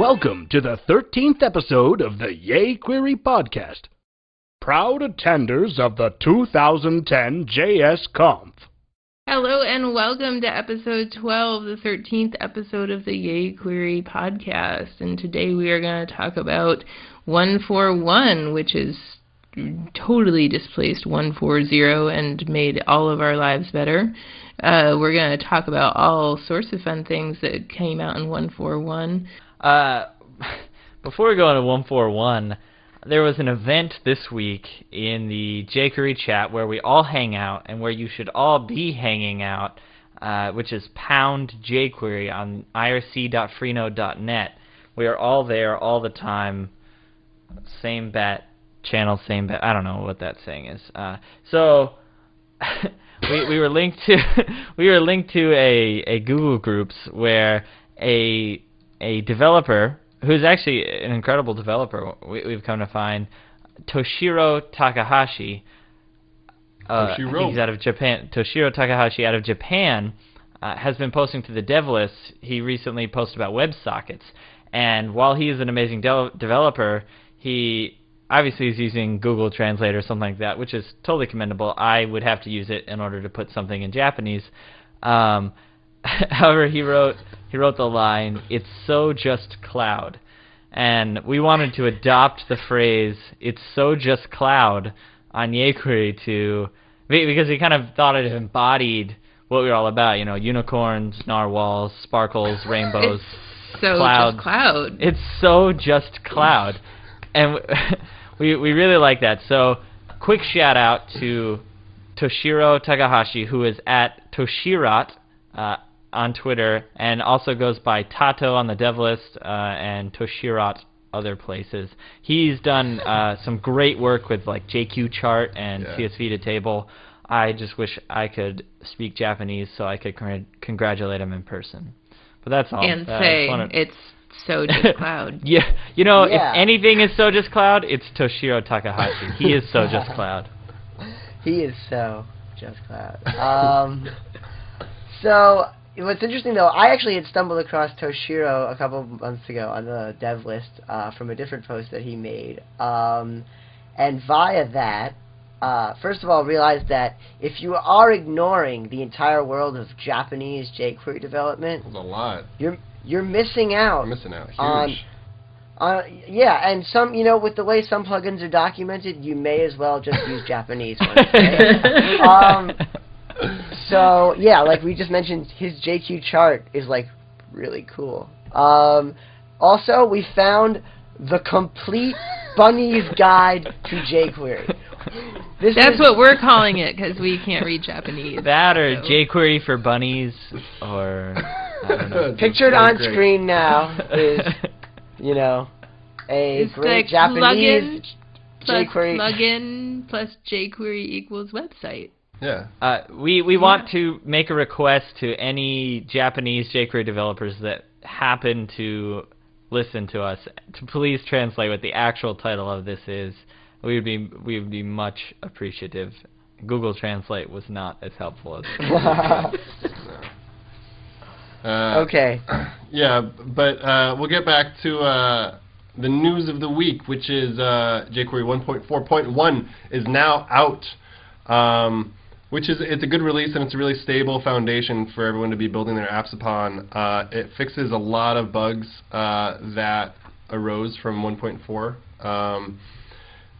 Welcome to the 13th episode of the yayQuery podcast. Proud attenders of the 2010 JS Conf. Hello and welcome to episode 12, the 13th episode of the yayQuery podcast. And today we are going to talk about 141, which is totally displaced 140 and made all of our lives better. We're going to talk about all sorts of fun things that came out in 141. Before we go into 141, there was an event this week in the jQuery chat where we all hang out and where you should all be hanging out, which is pound jQuery on irc.freenode.net. We are all there all the time. Same bet, channel, same bet. I don't know what that saying is. So we were linked to a Google Groups where a developer who's actually an incredible developer, we've come to find, Toshiro Takahashi. He's out of Japan. Toshiro Takahashi out of Japan has been posting to the dev list. He recently posted about WebSockets, and while he is an amazing developer, he obviously is using Google Translate or something like that, which is totally commendable. I would have to use it in order to put something in Japanese. However, he wrote the line, "It's so just cloud." And we wanted to adopt the phrase, "It's so just cloud" on yayQuery because he kind of thought it embodied what we were all about, unicorns, narwhals, sparkles, rainbows, it's so clouds. Just cloud. It's so just cloud. And we really like that. So, quick shout out to Toshiro Takahashi, who is at Toshirat on Twitter, and also goes by Tato on the dev list, and Toshirat other places. He's done some great work with like JQ chart and CSV to table. I just wish I could speak Japanese so I could congratulate him in person. But that's all. And say it's so just cloud. Yeah, if anything is so just cloud, it's Toshiro Takahashi. He is so just cloud. He is so just cloud. So what's interesting, though, I actually had stumbled across Toshiro a couple of months ago on the dev list from a different post that he made. And via that, first of all, realized that if you are ignoring the entire world of Japanese jQuery development, there's a lot. You're missing out. You're missing out. Huge. And some, with the way some plugins are documented, you may as well just use Japanese ones. Right? So, like we just mentioned, his JQ chart is, really cool. Also, we found the complete bunny's guide to jQuery. That's what we're calling it, because we can't read Japanese. That or jQuery for bunnies, or, I don't know. Pictured on screen now is, a great Japanese jQuery. Plugin plus jQuery equals website. Yeah. We want to make a request to any Japanese jQuery developers that happen to listen to us to please translate what the actual title of this is. We would be much appreciative. Google Translate was not as helpful as okay. Yeah, but we'll get back to the news of the week, which is jQuery 1.4.1 is now out. It's a good release, and it's a really stable foundation for everyone to be building their apps upon. It fixes a lot of bugs that arose from 1.4.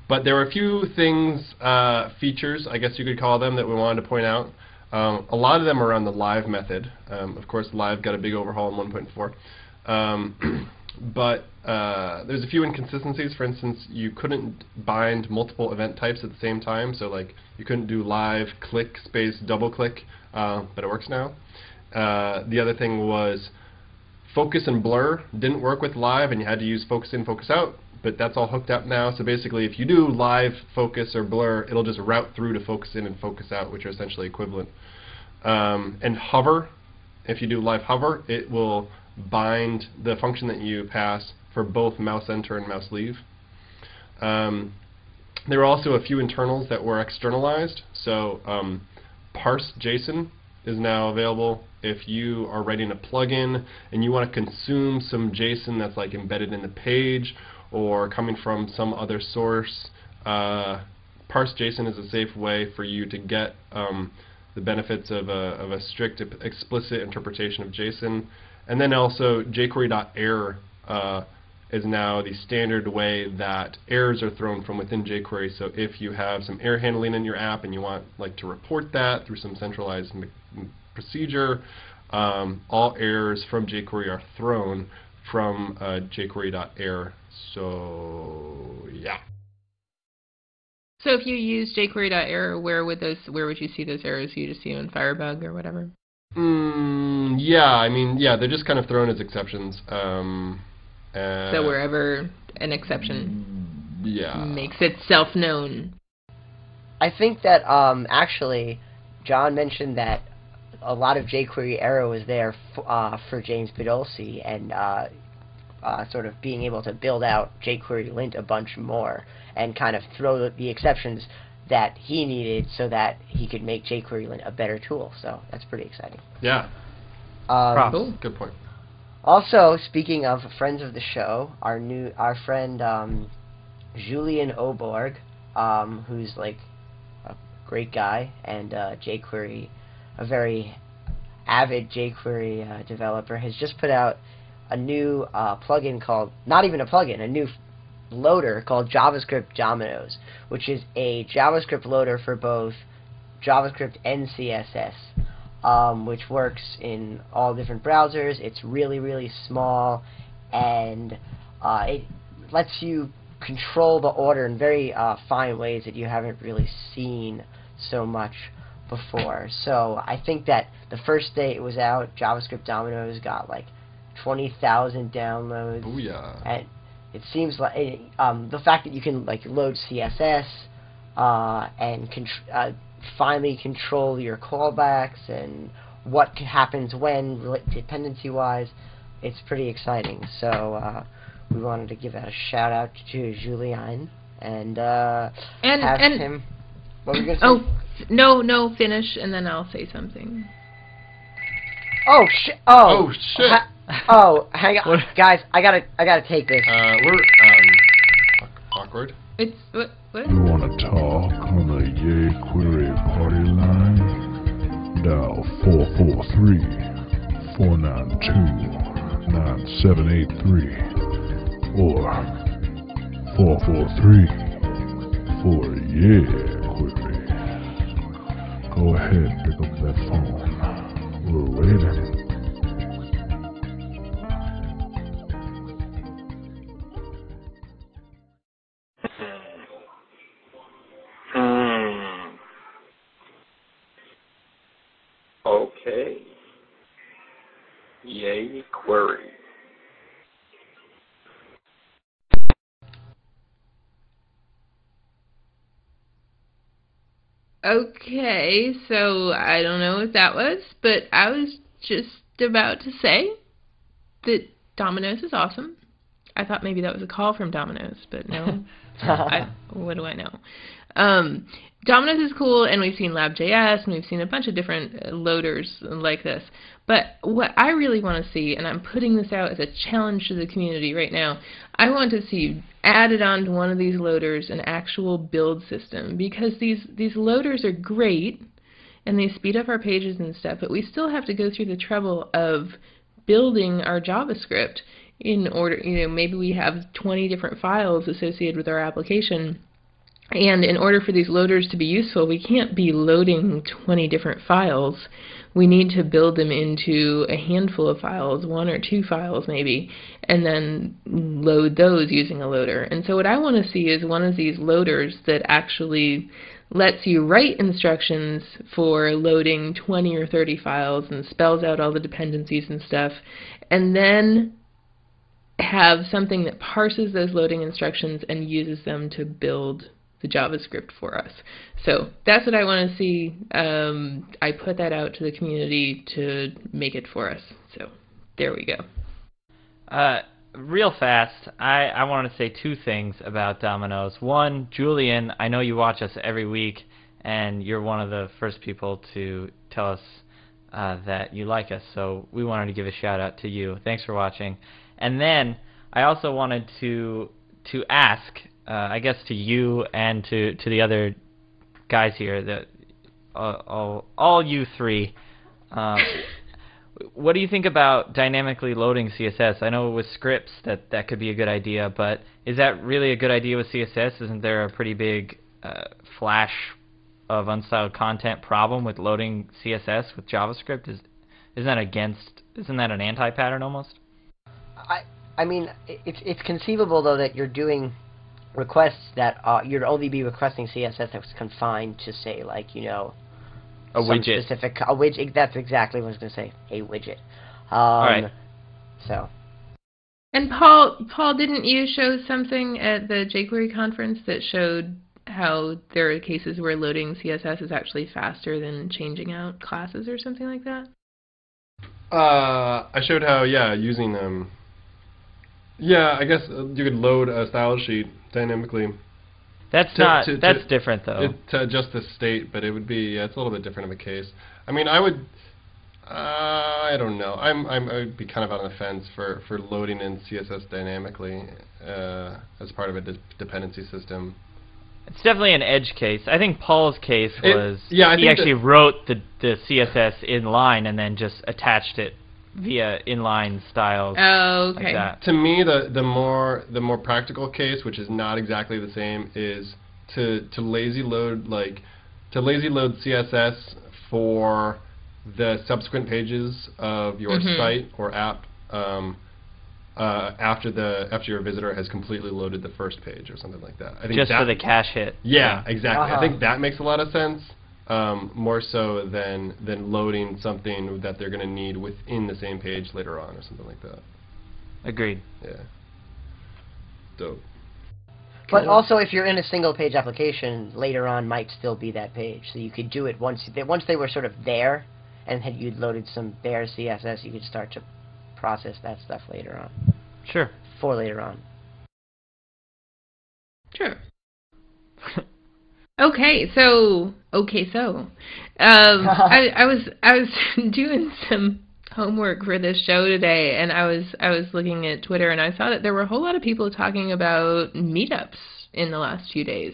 But there were a few things, features, I guess you could call them, that we wanted to point out. A lot of them are around the live method. Of course, live got a big overhaul in 1.4. But there's a few inconsistencies. For instance, you couldn't bind multiple event types at the same time. So, you couldn't do live click space double click, but it works now. The other thing was focus and blur didn't work with live, and you had to use focus in, focus out. But that's all hooked up now. So basically, if you do live focus or blur, it'll just route through to focus in and focus out, which are essentially equivalent. And hover, if you do live hover, it will bind the function that you pass for both mouse enter and mouse leave. There were also a few internals that were externalized. So parse JSON is now available if you are writing a plugin and you want to consume some JSON that's like embedded in the page or coming from some other source, parse JSON is a safe way for you to get the benefits of a strict, explicit interpretation of JSON. And then also jQuery.error is now the standard way that errors are thrown from within jQuery. So if you have some error handling in your app and you want to report that through some centralized procedure, all errors from jQuery are thrown from jQuery.error. So yeah. So if you use jQuery.error, where would you see those errors? You just see them in Firebug or whatever? Yeah, I mean, yeah, they're just kind of thrown as exceptions. So wherever an exception makes itself known. I think that actually, John mentioned that a lot of jQuery error was there for James Podolsky and sort of being able to build out jQuery lint a bunch more and kind of throw the exceptions that he needed so that he could make jQuery lint a better tool. So that's pretty exciting. Yeah. Cool. Good point. Also, speaking of friends of the show, our friend Julian Oborg, who's like a great guy and jQuery, a very avid jQuery developer, has just put out a new plugin called, not even a plugin, a new loader called JavaScript Dominoes, which is a JavaScript loader for both JavaScript and CSS. Which works in all different browsers. It's really, really small, and it lets you control the order in very fine ways that you haven't really seen so much before. So I think that the first day it was out, JavaScript Dominoes got like 20,000 downloads. Oh yeah. And it seems like the fact that you can like load CSS and finally control your callbacks and what happens when dependency-wise, it's pretty exciting. So we wanted to give that a shout-out to Julian and have him... What were you going to say? No, finish, and then I'll say something. Oh, shit! Oh, shit! Hang on. Guys, I gotta take this. We're, awkward. It's, what? You wanna talk on the yayQuery party line? Dial 443-492-9783 or 443-4yayQuery. Go ahead, pick up that phone. We're waiting. Okay. yayQuery. Okay, so I don't know what that was, but I was just about to say that Domino's is awesome. I thought maybe that was a call from Domino's, but no. What do I know? Domino's is cool, and we've seen Lab.js, and we've seen a bunch of different loaders like this. But what I really want to see, and I'm putting this out as a challenge to the community right now, I want to see added onto one of these loaders an actual build system, because these loaders are great, and they speed up our pages and stuff, but we still have to go through the trouble of building our JavaScript in order, maybe we have 20 different files associated with our application. And in order for these loaders to be useful, we can't be loading 20 different files. We need to build them into a handful of files, 1 or 2 files maybe, and then load those using a loader. And so what I want to see is one of these loaders that actually lets you write instructions for loading 20 or 30 files and spells out all the dependencies and stuff, and then have something that parses those loading instructions and uses them to build the JavaScript for us. So that's what I want to see. I put that out to the community to make it for us. So there we go. Real fast, I want to say 2 things about Domino's. One, Julian, I know you watch us every week, and you're one of the first people to tell us that you like us. So we wanted to give a shout out to you. Thanks for watching. And then I also wanted to ask, I guess to you and to the other guys here, that all you three, what do you think about dynamically loading CSS? I know with scripts that could be a good idea, but is that really a good idea with CSS? Isn't there a pretty big flash of unstyled content problem with loading CSS with JavaScript? Isn't that an anti-pattern almost? I mean, it's conceivable though that you're doing requests that you'd only be requesting CSS that's confined to, say, like, you know, a widget. Specific a widget. That's exactly what I was going to say. A widget. All right. So. And Paul, didn't you show something at the jQuery conference that showed how there are cases where loading CSS is actually faster than changing out classes or something like that? I showed how, using them. Yeah, I guess you could load a style sheet dynamically. That's different though. To adjust the state, but it would be, it's a little bit different of a case. I mean, I don't know. I would be kind of on the fence for loading in CSS dynamically as part of a dependency system. It's definitely an edge case. I think Paul's case was he actually wrote the CSS in line and then just attached it via inline styles. Oh, okay. Like that. To me, the more practical case, which is not exactly the same, is to lazy load CSS for the subsequent pages of your site or app after your visitor has completely loaded the first page or something like that. I think just for the cache hit. Yeah, exactly. I think that makes a lot of sense. More so than loading something that they're going to need within the same page later on or something like that. Agreed. Yeah. Dope. But also, if you're in a single-page application, later on might still be that page. So you could do it once they were sort of there, and you'd loaded some bare CSS, you could start to process that stuff later on. Sure. For later on. Sure. Okay, so I was doing some homework for this show today, and I was looking at Twitter, and I saw that there were a whole lot of people talking about meetups in the last few days.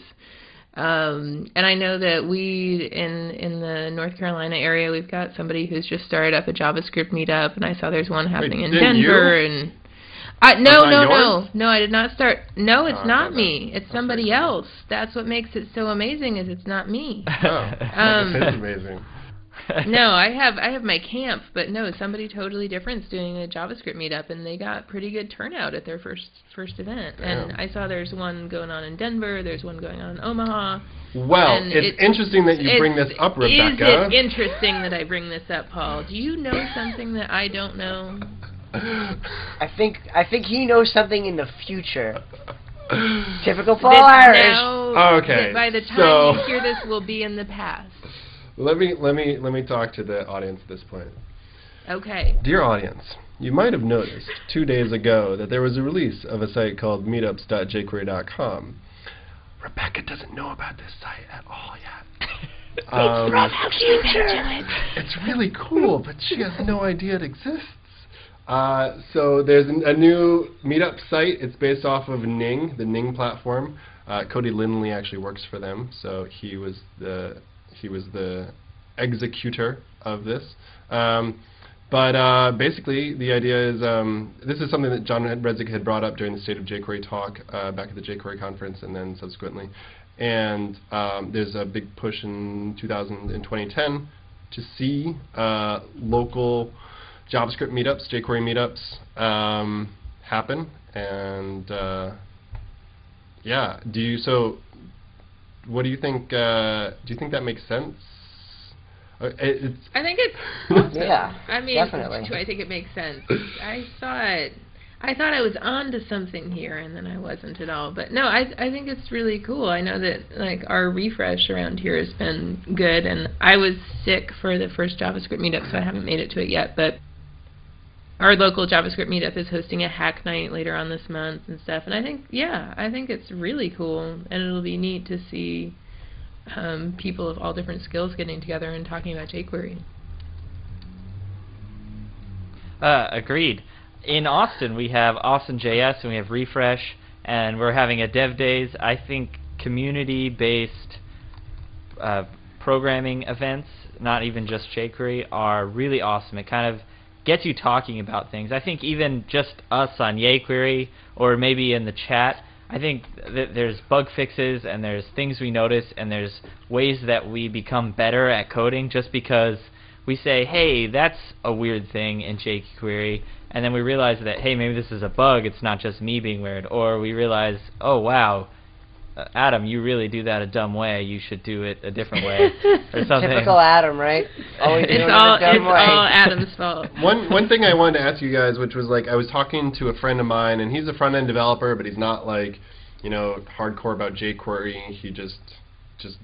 And I know that we in the North Carolina area, we've got somebody who's just started up a JavaScript meetup, and I saw there's one happening in Denver. And no, I did not start. No, it's not me. It's somebody else. That's what makes it so amazing, is it's not me. It's amazing. No, I have my camp, but no, somebody totally different's doing a JavaScript meetup, and they got pretty good turnout at their first event. Damn. And I saw there's one going on in Denver, there's one going on in Omaha. Well, it's interesting that you bring this up, Rebecca. Is it interesting that I bring this up, Paul? Do you know something that I don't know? I think he knows something in the future. Typical Paul Irish. Okay. By the time you hear this, will be in the past. Let me talk to the audience at this point. Okay. Dear audience, you might have noticed 2 days ago that there was a release of a site called meetups.jQuery.com. Rebecca doesn't know about this site at all yet. It's really cool, but she has no idea it exists. So there's a new meetup site. It's based off of Ning, the Ning platform. Cody Lindley actually works for them, so he was the executor of this. But basically, the idea is this is something that John Redzik had brought up during the State of jQuery talk back at the jQuery conference, and then subsequently. And there's a big push in 2010 to see local JavaScript meetups, jQuery meetups happen. And yeah, what do you think? Do you think that makes sense? I think it's awesome. Yeah, I mean, definitely. I think it makes sense. I thought I was on to something here, and then I wasn't at all. But no, I think it's really cool. I know that like our refresh around here has been good, and I was sick for the first JavaScript meetup, so I haven't made it to it yet. But our local JavaScript meetup is hosting a hack night later on this month and stuff. And I think it's really cool, and it'll be neat to see people of all different skills getting together and talking about jQuery. Agreed. In Austin, we have Austin.js and we have Refresh, and we're having a Dev Days. I think community-based programming events, not even just jQuery, are really awesome. It kind of gets you talking about things. I think even just us on yayQuery or maybe in the chat, I think that there's bug fixes and there's things we notice and there's ways that we become better at coding just because we say, hey, that's a weird thing in jQuery, and then we realize that, hey, maybe this is a bug, it's not just me being weird, or we realize, oh, wow, Adam, you really do that a dumb way, you should do it a different way, or something. Typical Adam, right? Always doing It's all it a dumb way. Adam's fault. One thing I wanted to ask you guys, which was like, I was talking to a friend of mine, and he's a front-end developer, but he's not like, hardcore about jQuery. He just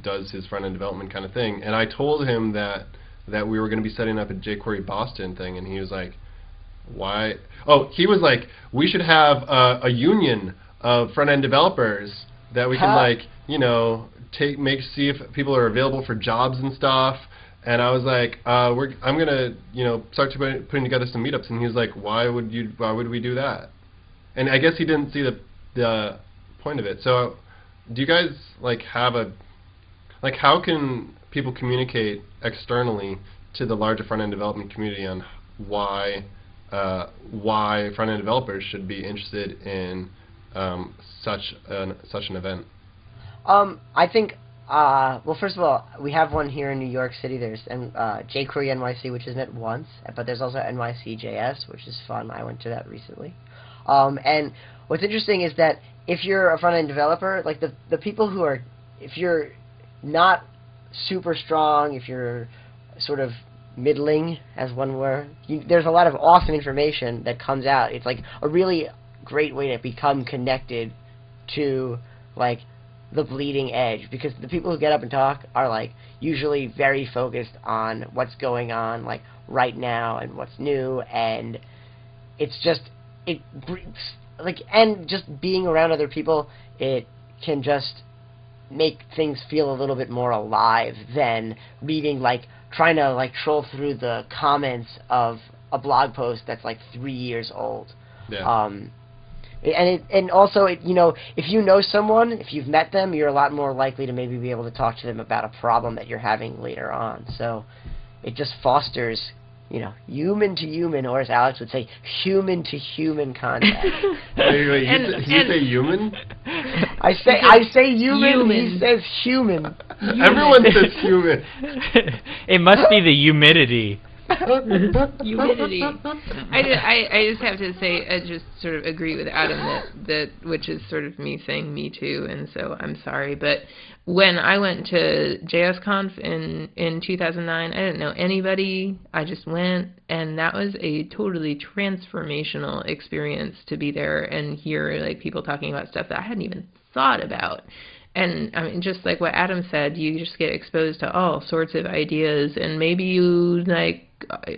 does his front-end development kind of thing. And I told him that we were going to be setting up a jQuery Boston thing, and he was like, why? Oh, he was like, we should have a union of front-end developers that we can see if people are available for jobs and stuff. And I was like, I'm gonna start putting together some meetups. And he was like, why would we do that? And I guess he didn't see the point of it. So do you guys have how can people communicate externally to the larger front-end development community on why front-end developers should be interested in such an event? I think, well, first of all, we have one here in New York City. There's jQuery NYC, which is met once, but there's also NYC.js, which is fun. I went to that recently. And what's interesting is that if you're a front-end developer, like the people who are, if you're not super strong, if you're sort of middling, as one were, there's a lot of awesome information that comes out. It's like a really great way to become connected to the bleeding edge, because the people who get up and talk are usually very focused on what's going on right now and what's new, and it's just and just being around other people, it can just make things feel a little bit more alive than reading trying to troll through the comments of a blog post that's 3 years old. Yeah. And also, if you know someone, if you've met them, you're a lot more likely to maybe be able to talk to them about a problem that you're having later on. So it just fosters, human to human, or as Alex would say, human to human contact. Wait, you say human? I say human. He says human. Everyone says human. It must be the humidity. Humidity. I just have to say, I just sort of agree with Adam that which is sort of me saying me too, and so I'm sorry, but when I went to JSConf in 2009, I didn't know anybody. I just went, and that was a totally transformational experience to be there and hear people talking about stuff that I hadn't even thought about. And I mean, just like what Adam said, you just get exposed to all sorts of ideas, and maybe you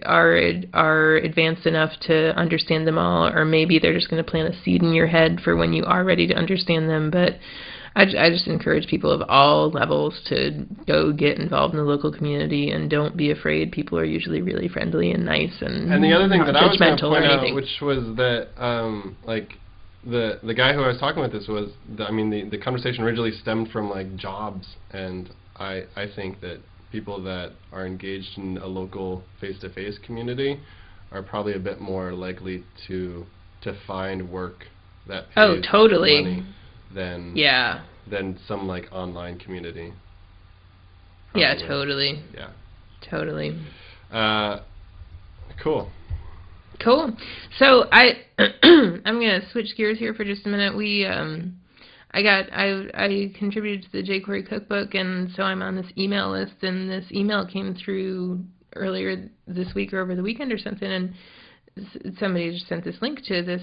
are advanced enough to understand them all, or maybe they're just going to plant a seed in your head for when you are ready to understand them. But I just encourage people of all levels to go get involved in the local community, and don't be afraid. People are usually really friendly and nice, and the other thing that I was going to point out, which was that the guy who I was talking with was the conversation originally stemmed from jobs, and I think that people that are engaged in a local face-to-face community are probably a bit more likely to find work that pays money than some online community. Probably. Yeah, totally. Yeah. Totally. Cool. So I'm gonna switch gears here for just a minute. I contributed to the jQuery cookbook, and so I'm on this email list, and this email came through earlier this week or over the weekend or something, and somebody just sent this link to this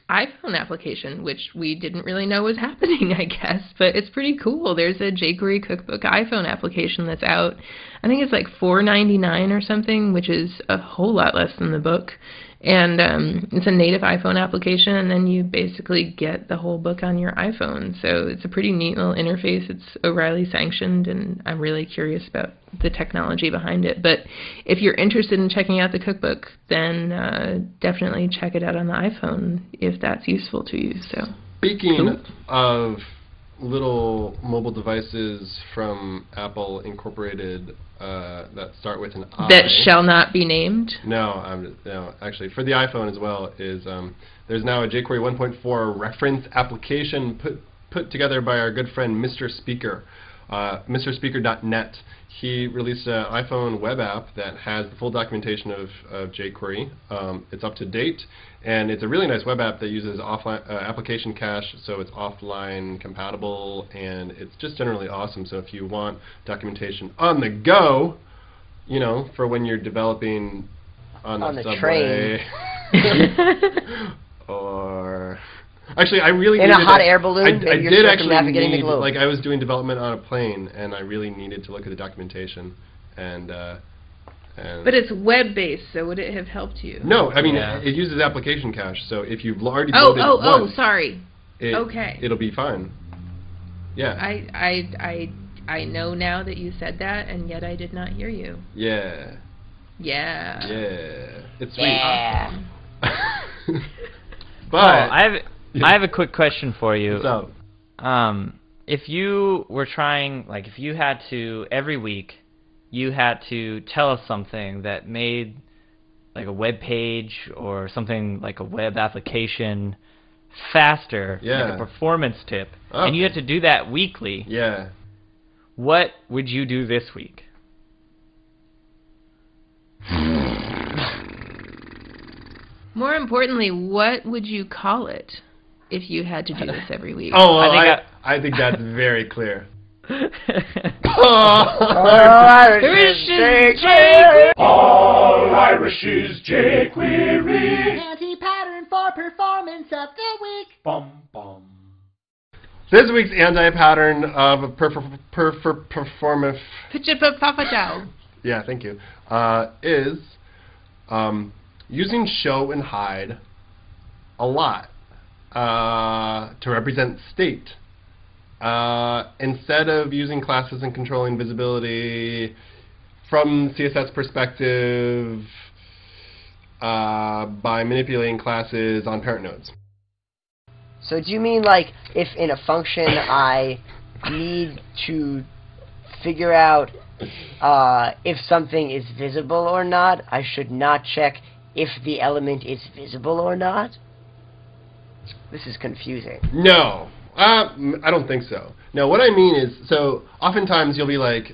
iPhone application, which we didn't really know was happening, I guess, but it's pretty cool. There's a jQuery cookbook iPhone application that's out. I think it's $4.99 or something, which is a whole lot less than the book. And it's a native iPhone application, and then you basically get the whole book on your iPhone. So it's a pretty neat little interface. It's O'Reilly sanctioned, and I'm really curious about the technology behind it. But if you're interested in checking out the cookbook, then definitely check it out on the iPhone if that's useful to you. So speaking of little mobile devices from Apple Incorporated that start with an I. That shall not be named? No, actually, for the iPhone as well, is there's now a jQuery 1.4 reference application put together by our good friend Mr. Speaker, MrSpeaker.net. He released an iPhone web app that has the full documentation of jQuery. It's up to date, and it's a really nice web app that uses offline application cache, so it's offline compatible, and it's just generally awesome. So if you want documentation on the go, you know, for when you're developing on the subway, train. or actually, I really in needed a hot air balloon. I maybe did you're actually circumnavigating the need, globe. like, I was doing development on a plane, and I really needed to look at the documentation, and But it's web-based, so would it have helped you? no, I mean, Yeah. it uses application cache, so if you've already built it once, sorry. okay, it'll be fine. Yeah. I know now that you said that, and yet I did not hear you. Yeah. Yeah. Yeah. It's sweet. Yeah. But I have a quick question for you. What's up? If you were trying, like, if you had to every week, you had to tell us something that made, like, a web page or something like a web application faster, like a performance tip, and you had to do that weekly. Yeah. What would you do this week? More importantly, what would you call it if you had to do this every week? Oh, well, I think that's very clear. All Irish's jQuery. Anti-pattern for performance of the week. Bum bum. This week's anti-pattern of performance. Yeah, thank you. Is using show and hide a lot to represent state. Instead of using classes and controlling visibility from CSS perspective by manipulating classes on parent nodes. So do you mean, like, if in a function I need to figure out if something is visible or not, I should not check if the element is visible or not? This is confusing. No. I don't think so. No, what I mean is, so oftentimes you'll be like,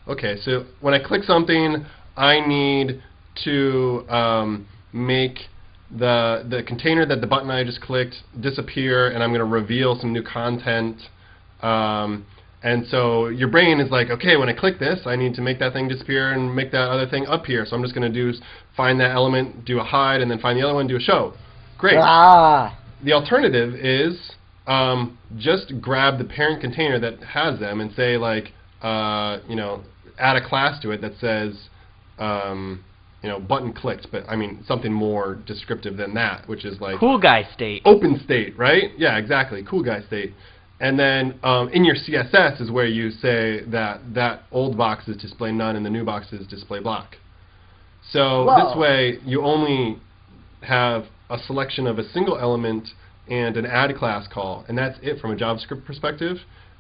okay, so when I click something, I need to make the container that the button I just clicked disappear, and I'm going to reveal some new content. And so your brain is like, okay, when I click this, I need to make that thing disappear and make that other thing appear. So I'm just going to find that element, do a hide, and then find the other one, do a show. Great. Ah. The alternative is just grab the parent container that has them and say, like, you know, add a class to it that says, you know, button clicked, but I mean something more descriptive than that, which is like cool guy state. Open state, right? Yeah, exactly. Cool guy state. And then in your CSS is where you say that old box is display none and the new box is display block. So this way you only have a selection of a single element and an add class call, and that's it from a JavaScript perspective.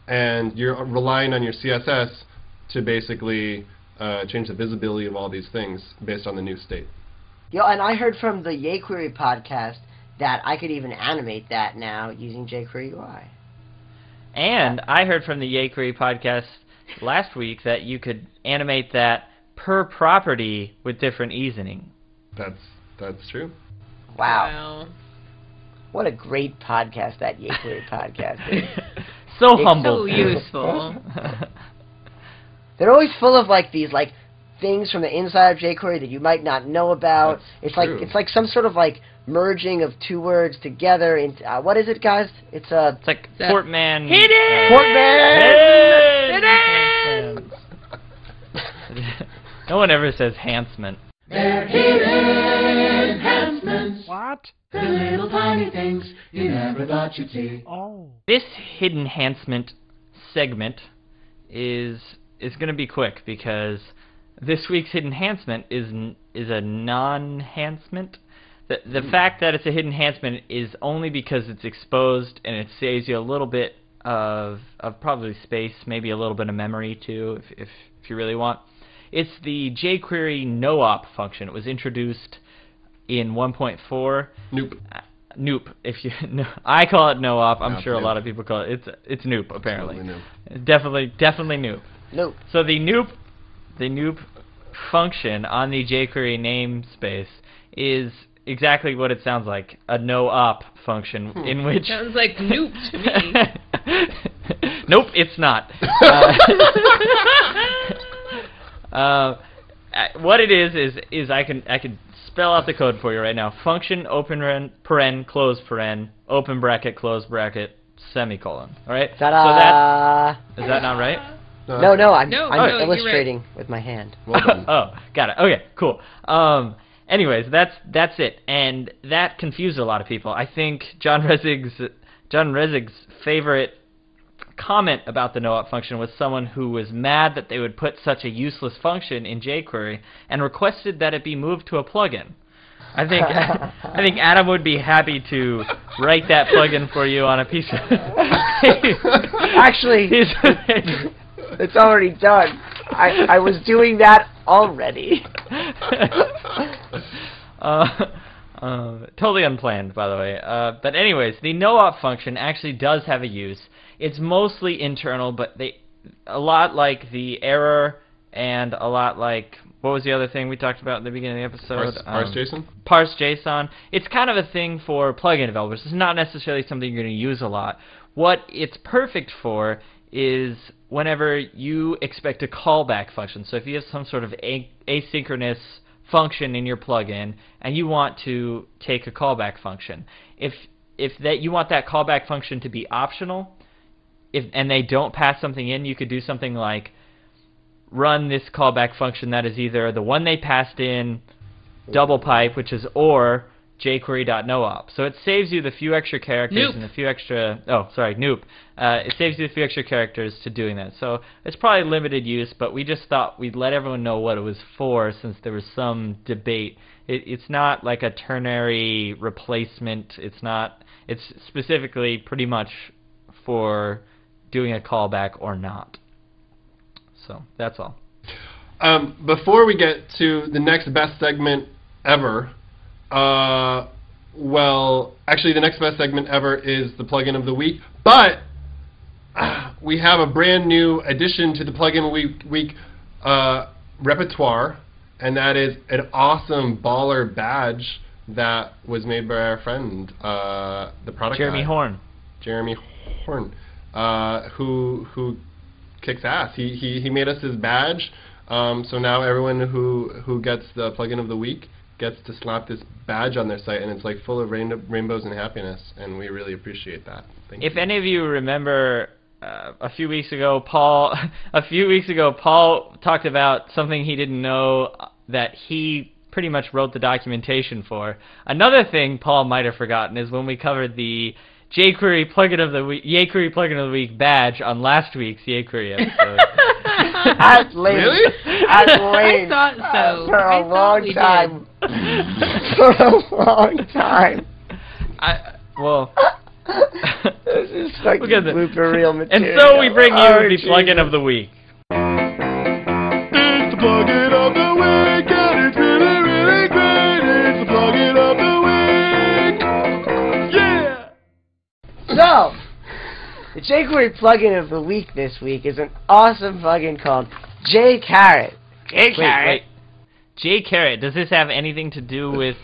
And you're relying on your CSS to basically change the visibility of all these things based on the new state. Yo, and I heard from the yayQuery podcast that I could even animate that now using jQuery UI. And I heard from the yayQuery podcast last week that you could animate that per property with different easing. That's true. Wow. What a great podcast that yayQuery podcast is. So humble. So useful. They're always full of like these like things from the inside of jQuery that you might not know about. That's true. It's like some sort of like merging of two words together into what is it, guys? It's like Portman. Hidden. Portman. Hidden. No one ever says Hansman. They're hidden enhancements. What? The little tiny things you never thought you'd see. Oh. This hidden enhancement segment is going to be quick because this week's hidden enhancement is a non-enhancement. The fact that it's a hidden enhancement is only because it's exposed and it saves you a little bit of probably space, maybe a little bit of memory too, if you really want. It's the jQuery no-op function. It was introduced in 1.4. Nope. Noop. I call it no-op. I'm No, sure a noop. lot of people call it. It's noop apparently. Totally Definitely noop. Nope. So the noop function on the jQuery namespace is exactly what it sounds like, a no-op function in which... Sounds like nope to me. Nope, it's not. What it is I can spell out the code for you right now. Function open paren close paren open bracket close bracket semicolon. All right. Ta-da! So is that not right? No, I'm No, you're illustrating with my hand. Well done. Oh, got it. Okay, cool. Anyways, that's it, and that confused a lot of people. I think John Resig's favorite comment about the no-op function was someone who was mad that they would put such a useless function in jQuery and requested that it be moved to a plugin. I think Adam would be happy to write that plugin for you on a piece of... Actually, it's already done. I was doing that already. Totally unplanned, by the way. But anyways, the no-op function actually does have a use. It's mostly internal, but a lot like the error and a lot like, what was the other thing we talked about at the beginning of the episode? Parse JSON? Parse JSON. It's kind of a thing for plugin developers. It's not necessarily something you're going to use a lot. What it's perfect for is whenever you expect a callback function. So if you have some sort of asynchronous function in your plugin and you want to take a callback function, if that you want that callback function to be optional, and they don't pass something in, you could do something like run this callback function that is either the one they passed in, double pipe, which is or jQuery.noop. So it saves you the few extra characters and the few extra... Oh, sorry, noop. It saves you the few extra characters to doing that. So it's probably limited use, but we just thought we'd let everyone know what it was for since there was some debate. It's not like a ternary replacement. It's not... It's specifically pretty much for doing a callback or not. So that's all. Before we get to the next best segment ever... well, actually, the next best segment ever is the plugin of the week, but we have a brand new addition to the plugin week repertoire, and that is an awesome baller badge that was made by our friend, the product Jeremy guy. Horn. Jeremy Horn, who kicks ass. He made us his badge, so now everyone who gets the plugin of the week gets to slap this badge on their site, and it's like full of rainbows and happiness, and we really appreciate that. Thank you. If any of you remember, a few weeks ago, Paul talked about something he didn't know that he pretty much wrote the documentation for. Another thing Paul might have forgotten is when we covered the yayQuery plugin of the week badge on last week's yayQuery episode. At length. Really? At length. I thought so. For a long time. For a long time. This is fucking blooper reel material. And so we bring you the plugin of the week. It's the plugin of the week, and it's really, really great. It's the plugin of the week. Yeah! So, the jQuery plugin of the week this week is an awesome plugin called jCarrot. Wait. jCarrot, does this have anything to do with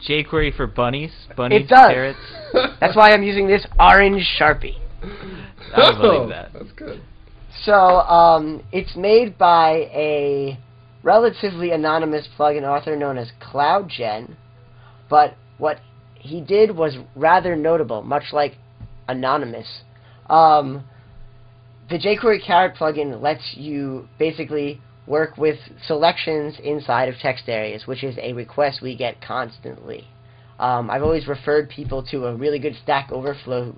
jQuery for bunnies? Bunnies, It does. carrots? That's why I'm using this orange Sharpie. I believe that. That's good. So, it's made by a relatively anonymous plugin author known as CloudGen, but what he did was rather notable, much like Anonymous. The jQuery Carrot plugin lets you basically work with selections inside of text areas, which is a request we get constantly. I've always referred people to a really good Stack Overflow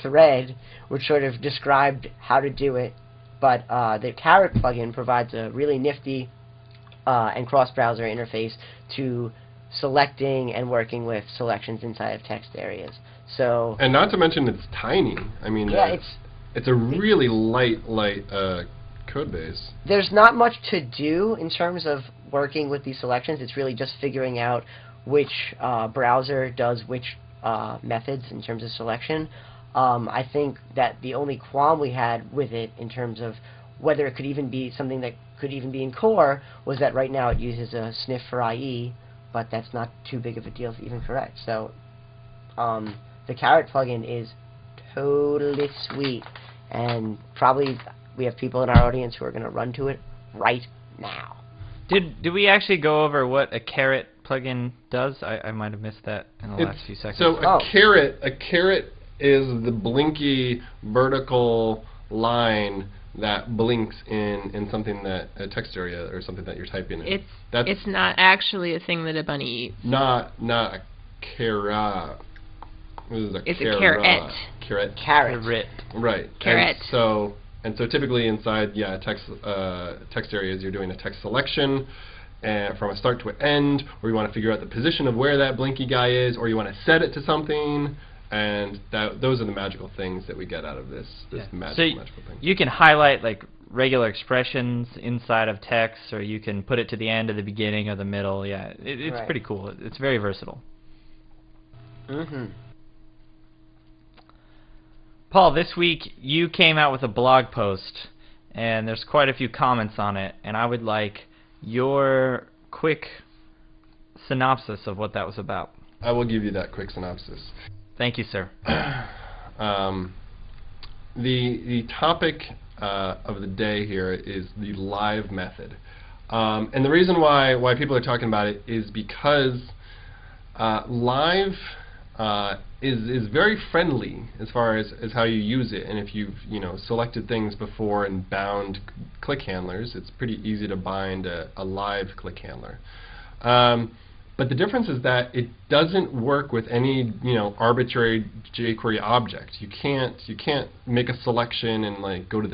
thread, which sort of described how to do it, but the Caret plugin provides a really nifty and cross-browser interface to selecting and working with selections inside of text areas. So, and not to mention it's tiny. I mean, yeah, it's a really light code base. There's not much to do in terms of working with these selections. It's really just figuring out which browser does which methods in terms of selection. I think that the only qualm we had with it in terms of whether it could even be something that could even be in core was that right now it uses a sniff for IE, but that's not too big of a deal to even correct. So the Caret plugin is totally sweet, and probably we have people in our audience who are going to run to it right now. Did we actually go over what a Caret plugin does? I might have missed that in the last few seconds. So a caret is the blinky vertical line that blinks in something that a text area or something that you're typing in. It's not actually a thing that a bunny eats. Not a carrot. It's a carrot. Carrot. Right. Carrot. And so typically inside text areas you're doing a text selection from a start to an end, or you want to figure out the position of where that blinky guy is, or you want to set it to something. And those are the magical things that we get out of this magical thing. You can highlight like regular expressions inside of text, or you can put it to the end or the beginning or the middle. Yeah, it's pretty cool. It's very versatile. Mm-hmm. Paul, this week you came out with a blog post, and there's quite a few comments on it, and I would like your quick synopsis of what that was about. I will give you that quick synopsis. Thank you, sir. The topic of the day here is the live method. And the reason why people are talking about it is because live is very friendly as far as how you use it. And if you've selected things before and bound click handlers, it's pretty easy to bind a live click handler. But the difference is that it doesn't work with any arbitrary jQuery object. You can't make a selection and like go to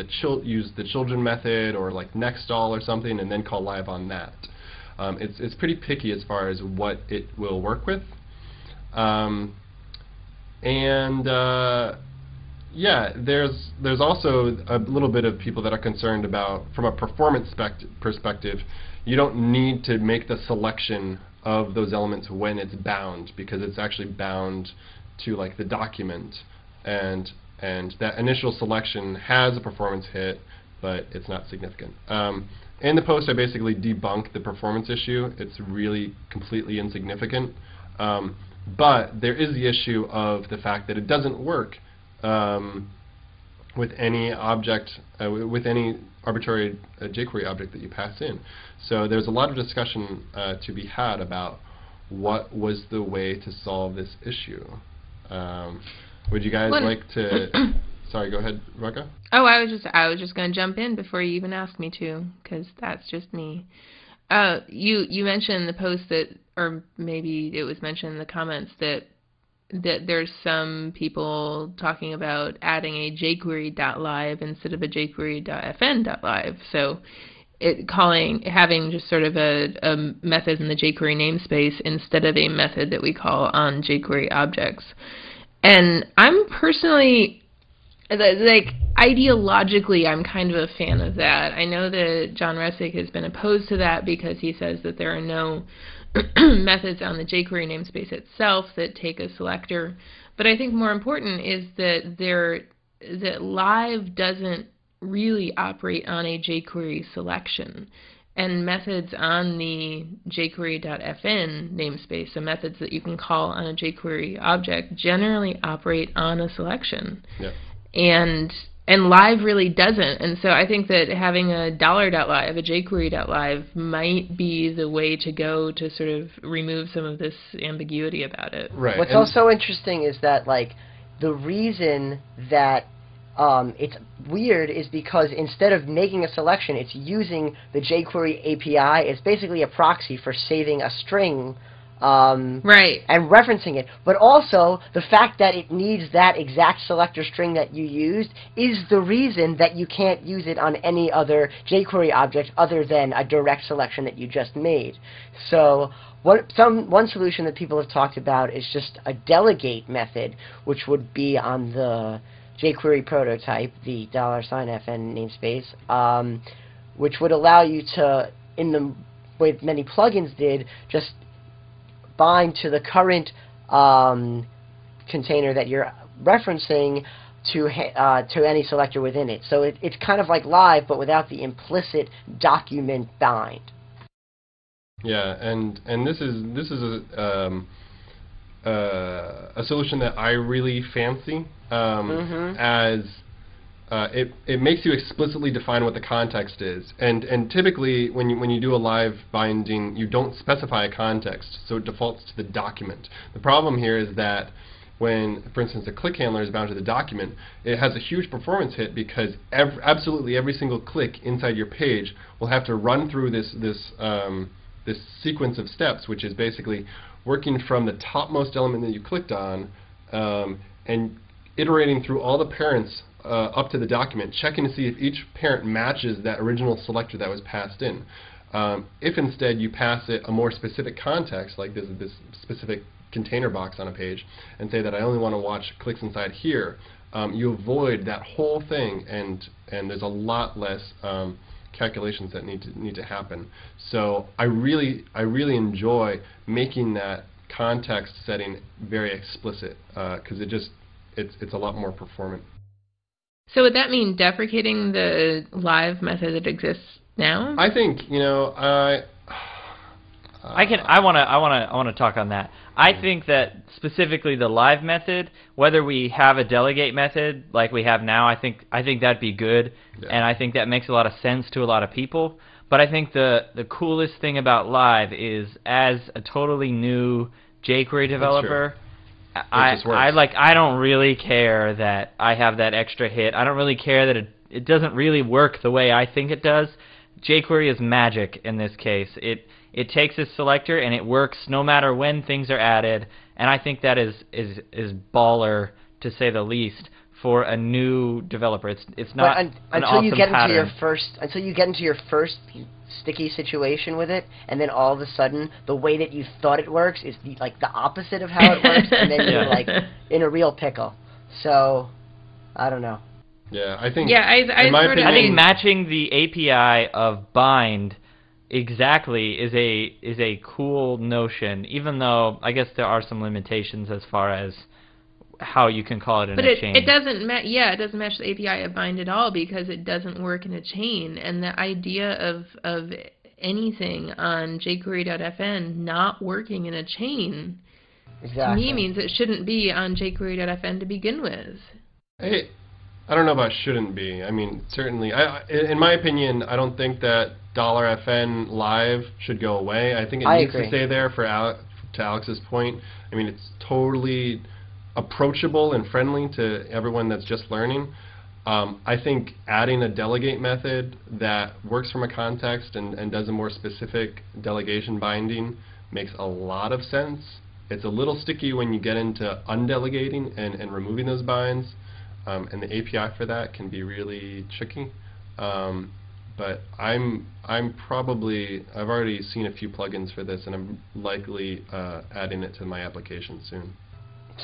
use the children method or like next all or something and then call live on that. It's pretty picky as far as what it will work with. Yeah, there's also a little bit of people that are concerned about, from a performance perspective, you don't need to make the selection of those elements when it's bound, because it's actually bound to like the document, and that initial selection has a performance hit, but it's not significant. In the post, I basically debunk the performance issue. It's really completely insignificant, but there is the issue of the fact that it doesn't work with any object, with any arbitrary jQuery object that you pass in. So there's a lot of discussion to be had about what was the way to solve this issue. Would you guys like to? Sorry, go ahead, Rebecca. Oh, I was just going to jump in before you even asked me to, because that's just me. You mentioned in the post that, or maybe it was mentioned in the comments that there's some people talking about adding a jQuery.live instead of a jQuery.fn.live. So having just sort of a method in the jQuery namespace instead of a method that we call on jQuery objects. And I'm personally, like, ideologically, I'm kind of a fan of that. I know that John Resick has been opposed to that because he says that there are no methods on the jQuery namespace itself that take a selector. But I think more important is that live doesn't really operate on a jQuery selection. And methods on the jQuery.fn namespace, the methods that you can call on a jQuery object, generally operate on a selection. Yep. And live really doesn't. And so I think that having a $.live, a jQuery.live, might be the way to go to sort of remove some of this ambiguity about it. Right. What's also interesting is that, like, the reason that it's weird is because instead of making a selection, it's using the jQuery API. It's basically a proxy for saving a string right. and referencing it. But also, the fact that it needs that exact selector string that you used is the reason that you can't use it on any other jQuery object other than a direct selection that you just made. So one solution that people have talked about is just a delegate method, which would be on the jQuery prototype, the $FN namespace, which would allow you to, in the way many plugins did, just bind to the current container that you're referencing to any selector within it. So it's kind of like live, but without the implicit document bind. Yeah, and this is a solution that I really fancy, as it makes you explicitly define what the context is, and typically when you do a live binding, you don't specify a context, so it defaults to the document. The problem here is that when, for instance, a click handler is bound to the document, it has a huge performance hit because absolutely every single click inside your page will have to run through this sequence of steps, which is basically working from the topmost element that you clicked on and iterating through all the parents up to the document, checking to see if each parent matches that original selector that was passed in. If instead you pass it a more specific context, like this specific container box on a page, and say that I only want to watch clicks inside here, you avoid that whole thing, and there's a lot less calculations that need to happen. So I really enjoy making that context setting very explicit, because it's a lot more performant. So would that mean deprecating the live method that exists now? I think, I want to talk on that. I think that specifically the live method, whether we have a delegate method like we have now, I think that'd be good, and I think that makes a lot of sense to a lot of people. But I think the coolest thing about live is, as a totally new jQuery developer, I don't really care that I have that extra hit. I don't really care that it doesn't really work the way I think it does. jQuery is magic in this case. It takes a selector and it works no matter when things are added, and I think that is baller, to say the least, for a new developer. It's not an awesome pattern. Until you get into your first sticky situation with it, and then all of a sudden the way that you thought it works is the opposite of how it works, and then you're like in a real pickle. So I don't know. Yeah, I think. Yeah, I think matching the API of bind exactly is a cool notion, even though I guess there are some limitations as far as how you can call it in a chain. But it doesn't it doesn't match the API of bind at all, because it doesn't work in a chain. And the idea of anything on jQuery.fn not working in a chain, to me, means it shouldn't be on jQuery.fn to begin with. Hey, I don't know about shouldn't be. I mean, certainly, in my opinion, I don't think that $FN live should go away. I think it needs to stay there to Alex's point. I mean, it's totally approachable and friendly to everyone that's just learning. I think adding a delegate method that works from a context and does a more specific delegation binding makes a lot of sense. It's a little sticky when you get into undelegating and removing those binds, and the API for that can be really tricky. But I've already seen a few plugins for this, and I'm likely adding it to my application soon.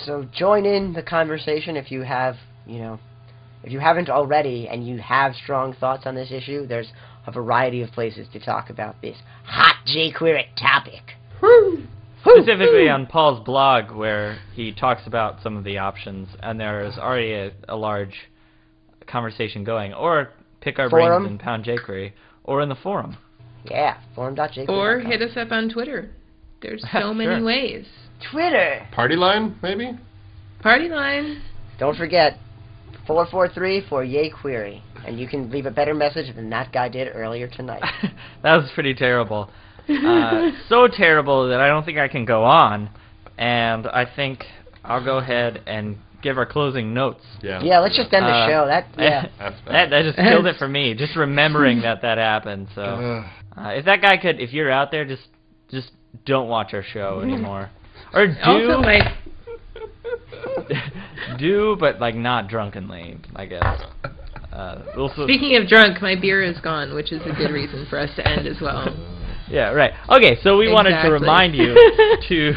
So join in the conversation if you have, if you haven't already and you have strong thoughts on this issue. There's a variety of places to talk about this hot jQuery topic. Specifically on Paul's blog, where he talks about some of the options, and there's already a large conversation going. Or pick our brains and pound jQuery, or in the forum. Yeah, forum.jQuery. Or hit us up on Twitter. There's so many ways. Twitter. Party line, maybe? Party line. Don't forget, 443 for yayQuery. And you can leave a better message than that guy did earlier tonight. That was pretty terrible. So terrible that I don't think I can go on. And I think I'll go ahead and give our closing notes. Yeah, let's just end the show. That just killed it for me. Just remembering that happened. So if that guy could, if you're out there, just don't watch our show anymore. Or do, also, like, do, but like not drunkenly, I guess. Speaking of drunk, my beer is gone, which is a good reason for us to end as well. Yeah, right. Okay, so we wanted to remind you to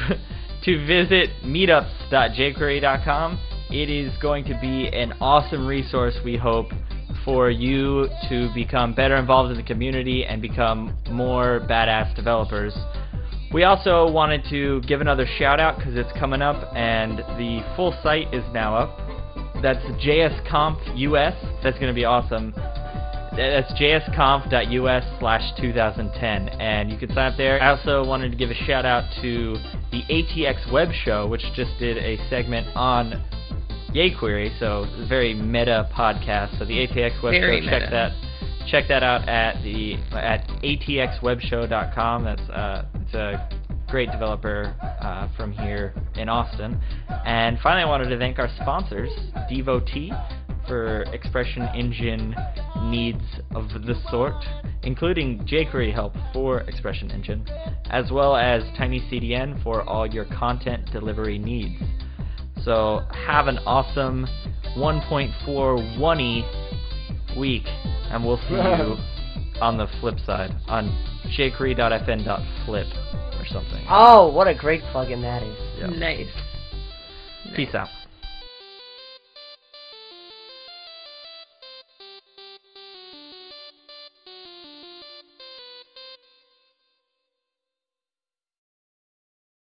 visit meetups.jQuery.com. It is going to be an awesome resource, we hope, for you to become better involved in the community and become more badass developers. We also wanted to give another shout out because it's coming up and the full site is now up. That's JSConf.us. That's going to be awesome. That's jsconf.us/2010, and you can sign up there. I also wanted to give a shout out to the ATX Web Show, which just did a segment on yayQuery, so it's a very meta podcast. So the ATX Web Show, check that out at atxwebshow.com. It's a great developer from here in Austin. And finally, I wanted to thank our sponsors, Devotee, for expression engine needs of the sort, including jQuery help for expression engine, as well as TinyCDN for all your content delivery needs. So have an awesome 1.41y week, and we'll see you on the flip side on jQuery.fn.flip or something. Oh, what a great plugin that is. Nice. Peace out.